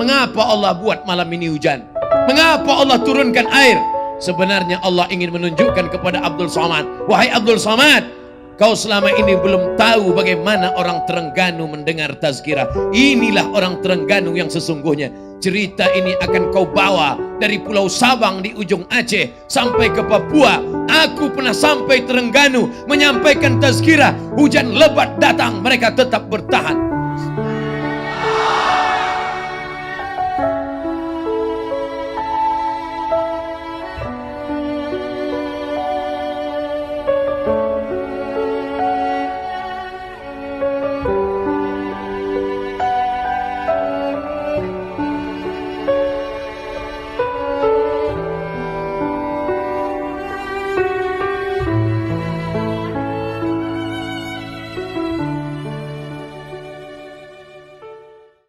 Mengapa Allah buat malam ini hujan? Mengapa Allah turunkan air? Sebenarnya Allah ingin menunjukkan kepada Abdul Somad, wahai Abdul Somad, kau selama ini belum tahu bagaimana orang Terengganu mendengar tazkirah. Inilah orang Terengganu yang sesungguhnya. Cerita ini akan kau bawa dari Pulau Sabang di ujung Aceh sampai ke Papua. Aku pernah sampai Terengganu menyampaikan tazkirah. Hujan lebat datang, mereka tetap bertahan.